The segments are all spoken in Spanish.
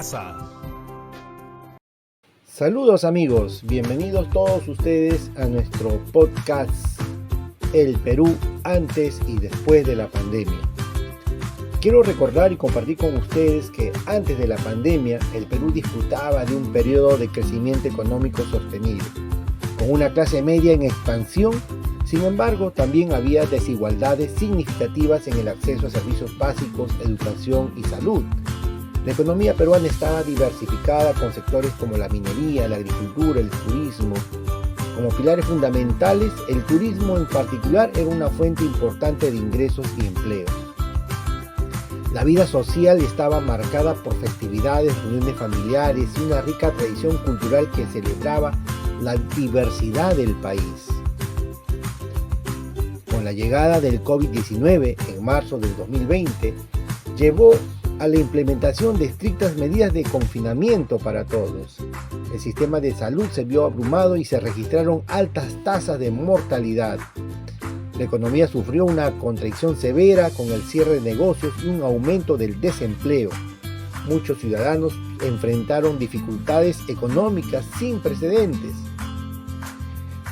casa. Saludos amigos, bienvenidos todos ustedes a nuestro podcast El Perú antes y después de la pandemia. Quiero recordar y compartir con ustedes que antes de la pandemia el Perú disfrutaba de un periodo de crecimiento económico sostenido, con una clase media en expansión. Sin embargo, también había desigualdades significativas en el acceso a servicios básicos, educación y salud. La economía peruana estaba diversificada con sectores como la minería, la agricultura, el turismo. Como pilares fundamentales, el turismo en particular era una fuente importante de ingresos y empleos. La vida social estaba marcada por festividades, reuniones familiares y una rica tradición cultural que celebraba la diversidad del país. Con la llegada del COVID-19 en marzo del 2020, llevó a la implementación de estrictas medidas de confinamiento para todos. El sistema de salud se vio abrumado y se registraron altas tasas de mortalidad. La economía sufrió una contracción severa con el cierre de negocios y un aumento del desempleo. Muchos ciudadanos enfrentaron dificultades económicas sin precedentes.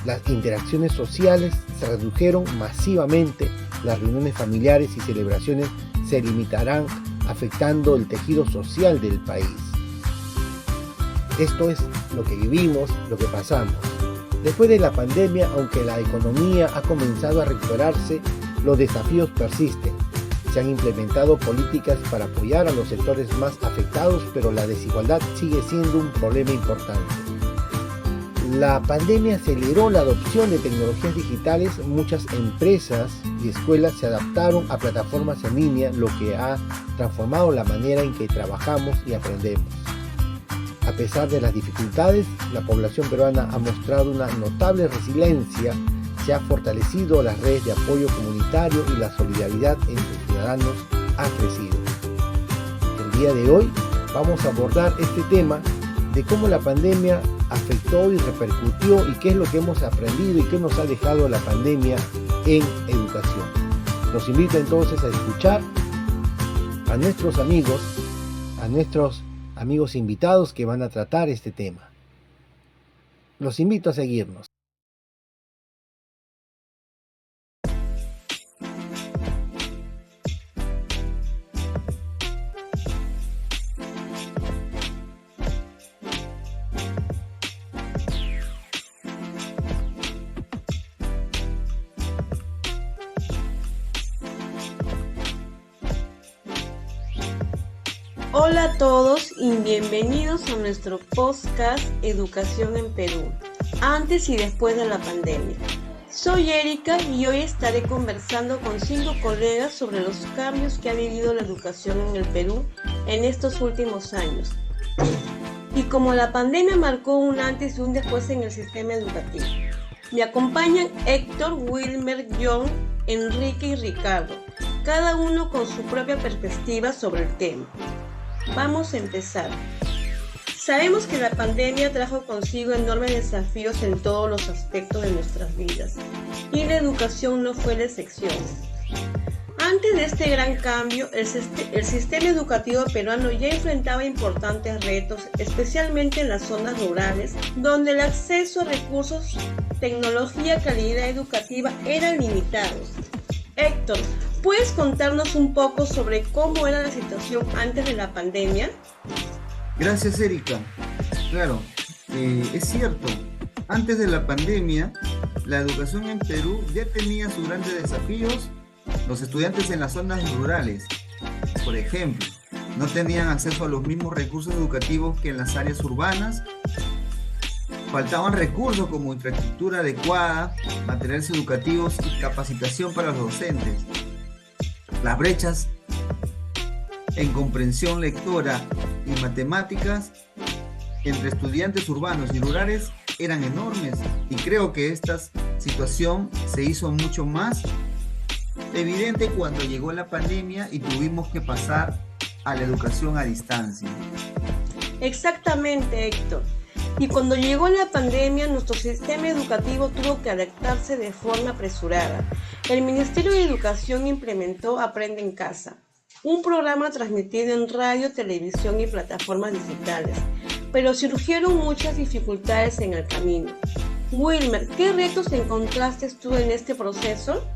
Las interacciones sociales se redujeron masivamente, las reuniones familiares y celebraciones se limitarán, afectando el tejido social del país. Esto es lo que vivimos, lo que pasamos. Después de la pandemia, aunque la economía ha comenzado a recuperarse, los desafíos persisten. Se han implementado políticas para apoyar a los sectores más afectados, pero la desigualdad sigue siendo un problema importante. La pandemia aceleró la adopción de tecnologías digitales. Muchas empresas y escuelas se adaptaron a plataformas en línea, lo que ha transformado la manera en que trabajamos y aprendemos. A pesar de las dificultades, la población peruana ha mostrado una notable resiliencia, se ha fortalecido las redes de apoyo comunitario y la solidaridad entre ciudadanos ha crecido. El día de hoy vamos a abordar este tema de cómo la pandemia afectó y repercutió y qué es lo que hemos aprendido y qué nos ha dejado la pandemia en educación. Los invito entonces a escuchar a nuestros amigos invitados que van a tratar este tema. Los invito a seguirnos. Hola a todos y bienvenidos a nuestro podcast Educación en Perú, antes y después de la pandemia. Soy Erika y hoy estaré conversando con 5 colegas sobre los cambios que ha vivido la educación en el Perú en estos últimos años. Y como la pandemia marcó un antes y un después en el sistema educativo. Me acompañan Héctor, Wilmer, John, Enrique y Ricardo, cada uno con su propia perspectiva sobre el tema. Vamos a empezar. Sabemos que la pandemia trajo consigo enormes desafíos en todos los aspectos de nuestras vidas, y la educación no fue la excepción. Antes de este gran cambio, el sistema educativo peruano ya enfrentaba importantes retos, especialmente en las zonas rurales, donde el acceso a recursos, tecnología, calidad educativa eran limitados. Héctor, ¿puedes contarnos un poco sobre cómo era la situación antes de la pandemia? Gracias, Erika. Claro, es cierto. Antes de la pandemia, la educación en Perú ya tenía sus grandes desafíos. Los estudiantes en las zonas rurales, por ejemplo, no tenían acceso a los mismos recursos educativos que en las áreas urbanas. Faltaban recursos como infraestructura adecuada, materiales educativos y capacitación para los docentes. Las brechas en comprensión lectora y matemáticas entre estudiantes urbanos y rurales eran enormes, y creo que esta situación se hizo mucho más evidente cuando llegó la pandemia y tuvimos que pasar a la educación a distancia. Exactamente, Héctor. Y cuando llegó la pandemia, nuestro sistema educativo tuvo que adaptarse de forma apresurada. El Ministerio de Educación implementó Aprende en Casa, un programa transmitido en radio, televisión y plataformas digitales, pero surgieron muchas dificultades en el camino. Wilmer, ¿qué retos encontraste tú en este proceso?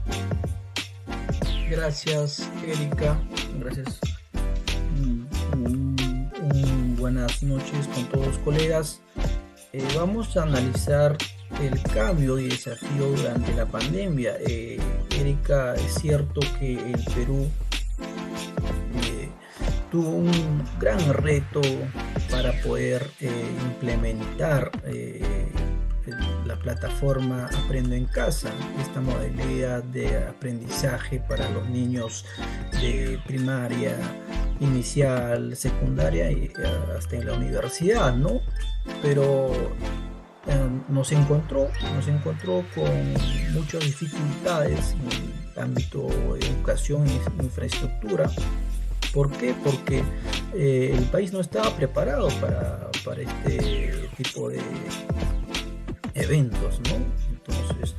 Gracias, Erika. Gracias. Buenas noches con todos los colegas. Vamos a analizar el cambio y desafío durante la pandemia. Erika, es cierto que el Perú tuvo un gran reto para poder implementar la plataforma Aprendo en Casa, esta modalidad de aprendizaje para los niños de primaria, inicial, secundaria y hasta en la universidad, ¿no? Pero nos encontró con muchas dificultades en el ámbito de educación e infraestructura. ¿Por qué? Porque el país no estaba preparado para este tipo de eventos, ¿no? Entonces,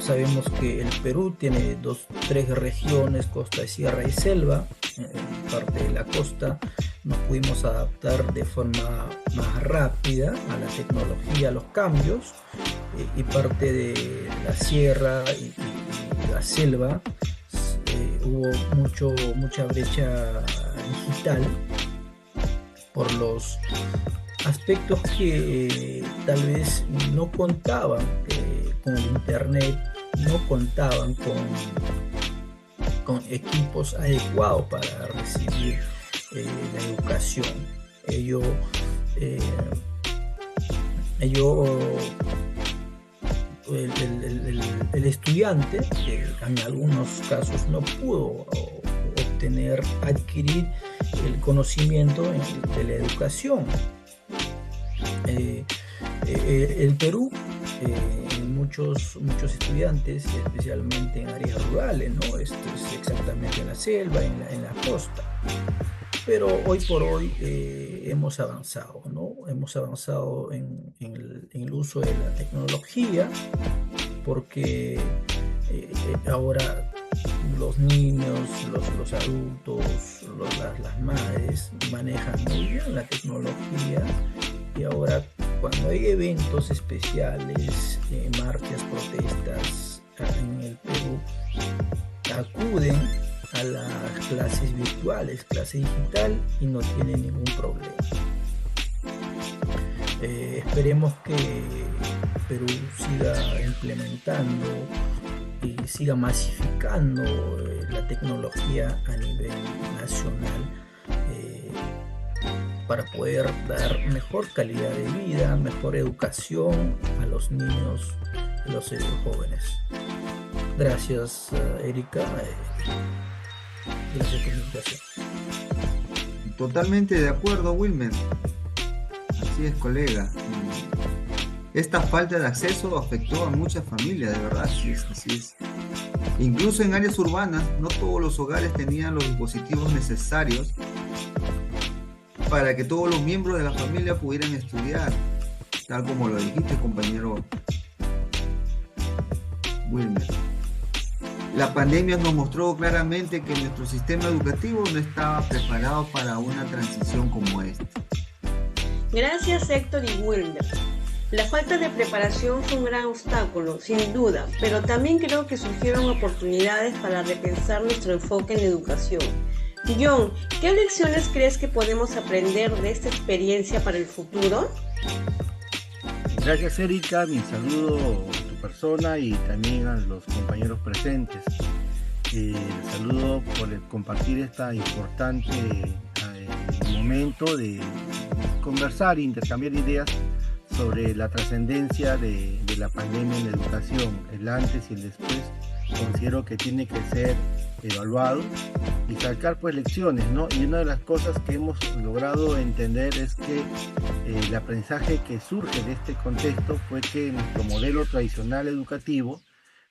sabemos que el Perú tiene tres regiones, costa, sierra y selva. En parte de la costa nos pudimos adaptar de forma más rápida a la tecnología, a los cambios, y parte de la sierra y la selva hubo mucha brecha digital por los aspectos que tal vez no contaban con el internet, no contaban con equipos adecuados para recibir la educación. El estudiante en algunos casos no pudo adquirir el conocimiento de la educación. El Perú, muchos estudiantes, especialmente en áreas rurales, ¿no? Esto es exactamente en la selva, en la costa. Pero hoy por hoy hemos avanzado, ¿no? Hemos avanzado en el uso de la tecnología, porque ahora los niños, los adultos, las madres manejan muy bien la tecnología, y ahora cuando hay eventos especiales, marchas, protestas en el Perú, acuden a las clases virtuales, clase digital, y no tienen ningún problema. Esperemos que Perú siga implementando y siga masificando la tecnología a nivel nacional, para poder dar mejor calidad de vida, mejor educación a los niños y los jóvenes. Gracias, Erika. Gracias por la invitación. Totalmente de acuerdo, Wilmer. Así es, colega. Esta falta de acceso afectó a muchas familias, de verdad, así es. Incluso en áreas urbanas, no todos los hogares tenían los dispositivos necesarios para que todos los miembros de la familia pudieran estudiar, tal como lo dijiste, compañero Wilmer. La pandemia nos mostró claramente que nuestro sistema educativo no estaba preparado para una transición como esta. Gracias, Héctor y Wilmer. La falta de preparación fue un gran obstáculo, sin duda, pero también creo que surgieron oportunidades para repensar nuestro enfoque en la educación. John, ¿qué lecciones crees que podemos aprender de esta experiencia para el futuro? Gracias, Erika. Mi saludo a tu persona y también a los compañeros presentes. Saludo por compartir esta importante momento de conversar e intercambiar ideas sobre la trascendencia de la pandemia en la educación, el antes y el después. Considero que tiene que ser evaluado y sacar pues lecciones, ¿no? Y una de las cosas que hemos logrado entender es que el aprendizaje que surge de este contexto fue que nuestro modelo tradicional educativo,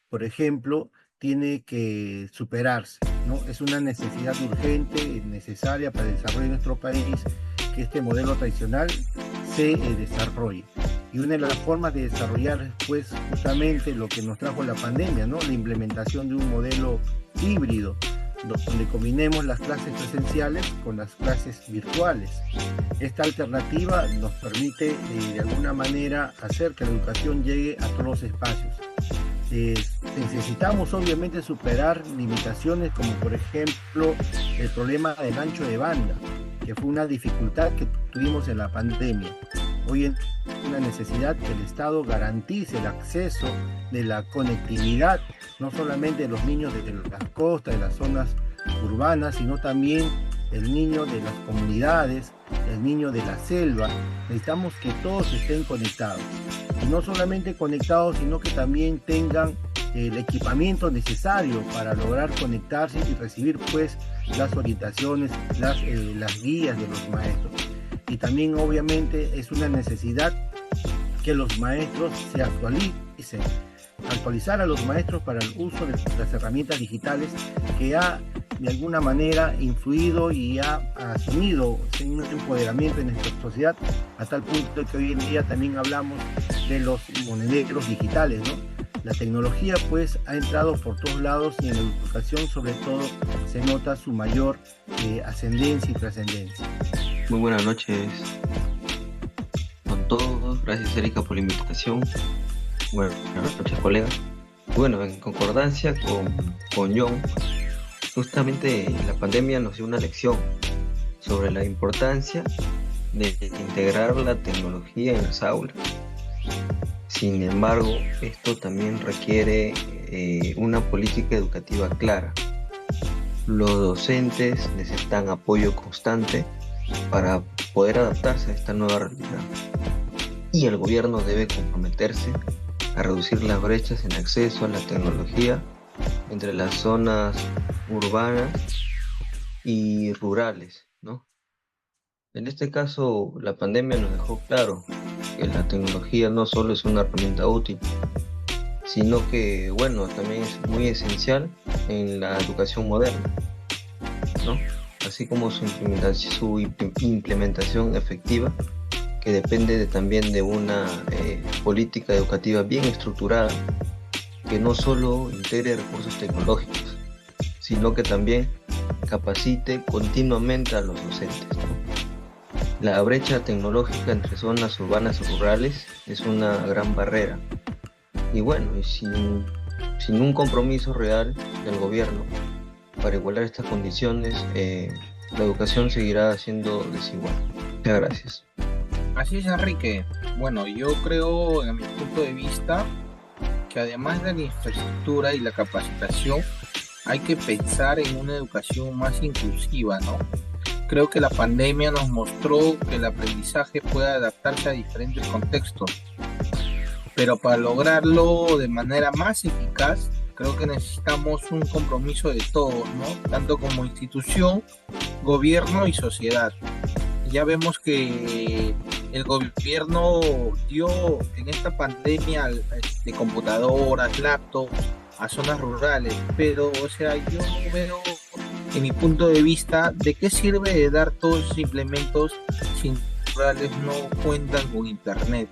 por ejemplo, tiene que superarse, ¿no? Es una necesidad urgente y necesaria para el desarrollo de nuestro país que este modelo tradicional se desarrolle. Y una de las formas de desarrollar pues justamente lo que nos trajo la pandemia, ¿no? La implementación de un modelo híbrido donde combinemos las clases presenciales con las clases virtuales. Esta alternativa nos permite de alguna manera hacer que la educación llegue a todos los espacios. Necesitamos obviamente superar limitaciones como por ejemplo el problema del ancho de banda, que fue una dificultad que tuvimos en la pandemia. Hoy es una necesidad que el Estado garantice el acceso de la conectividad, no solamente de los niños de las costas, de las zonas urbanas, sino también el niño de las comunidades, el niño de la selva. Necesitamos que todos estén conectados. Y no solamente conectados, sino que también tengan el equipamiento necesario para lograr conectarse y recibir pues las orientaciones, las guías de los maestros. Y también obviamente es una necesidad que los maestros se actualicen, actualizar a los maestros para el uso de las herramientas digitales que ha de alguna manera influido y ha asumido un empoderamiento en nuestra sociedad, a tal punto que hoy en día también hablamos de los monederos digitales, ¿no? La tecnología pues ha entrado por todos lados y en la educación sobre todo se nota su mayor ascendencia y trascendencia. Muy buenas noches con todos, gracias Erika por la invitación. Buenas noches colegas. Bueno, en concordancia con John, justamente la pandemia nos dio una lección sobre la importancia de integrar la tecnología en las aulas. Sin embargo, esto también requiere una política educativa clara. Los docentes necesitan apoyo constante para poder adaptarse a esta nueva realidad. Y el gobierno debe comprometerse a reducir las brechas en acceso a la tecnología entre las zonas urbanas y rurales, ¿no? En este caso, la pandemia nos dejó claro que la tecnología no solo es una herramienta útil, sino que, bueno, también es muy esencial en la educación moderna, ¿no? Así como su implementación efectiva, que depende también de una política educativa bien estructurada, que no solo integre recursos tecnológicos, sino que también capacite continuamente a los docentes, ¿no? La brecha tecnológica entre zonas urbanas y rurales es una gran barrera. Y bueno, sin un compromiso real del gobierno para igualar estas condiciones, la educación seguirá siendo desigual. Muchas gracias. Así es, Enrique. Bueno, yo creo, en mi punto de vista, que además de la infraestructura y la capacitación, hay que pensar en una educación más inclusiva, ¿no? Creo que la pandemia nos mostró que el aprendizaje puede adaptarse a diferentes contextos, pero para lograrlo de manera más eficaz, creo que necesitamos un compromiso de todos, ¿no? Tanto como institución, gobierno y sociedad. Ya vemos que el gobierno dio en esta pandemia de computadoras, laptops a zonas rurales, pero o sea, yo veo en mi punto de vista de qué sirve de dar todos esos implementos si rurales no cuentan con internet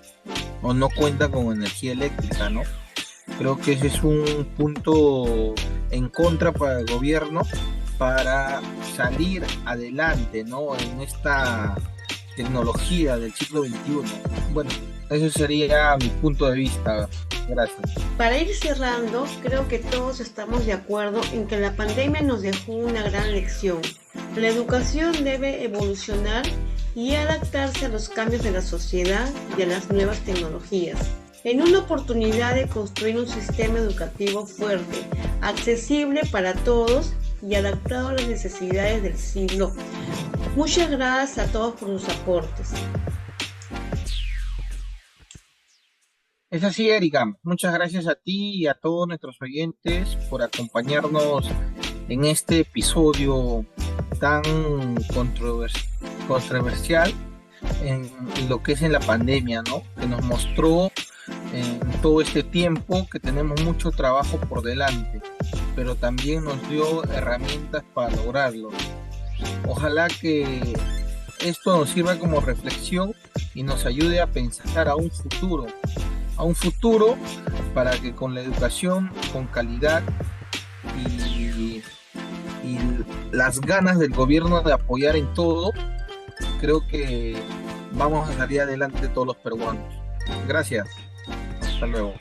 o no cuentan con energía eléctrica, ¿no? Creo que ese es un punto en contra para el gobierno para salir adelante, ¿no? En esta tecnología del siglo XXI. Bueno, ese sería mi punto de vista. Gracias. Para ir cerrando, creo que todos estamos de acuerdo en que la pandemia nos dejó una gran lección. La educación debe evolucionar y adaptarse a los cambios de la sociedad y a las nuevas tecnologías. En una oportunidad de construir un sistema educativo fuerte, accesible para todos y adaptado a las necesidades del siglo. Muchas gracias a todos por sus aportes. Es así, Erika. Muchas gracias a ti y a todos nuestros oyentes por acompañarnos en este episodio tan controversial en lo que es en la pandemia, ¿no? Que nos mostró en todo este tiempo que tenemos mucho trabajo por delante, pero también nos dio herramientas para lograrlo. Ojalá que esto nos sirva como reflexión y nos ayude a pensar a un futuro para que con la educación con calidad y las ganas del gobierno de apoyar en todo, creo que vamos a salir adelante todos los peruanos. Gracias. Hasta luego.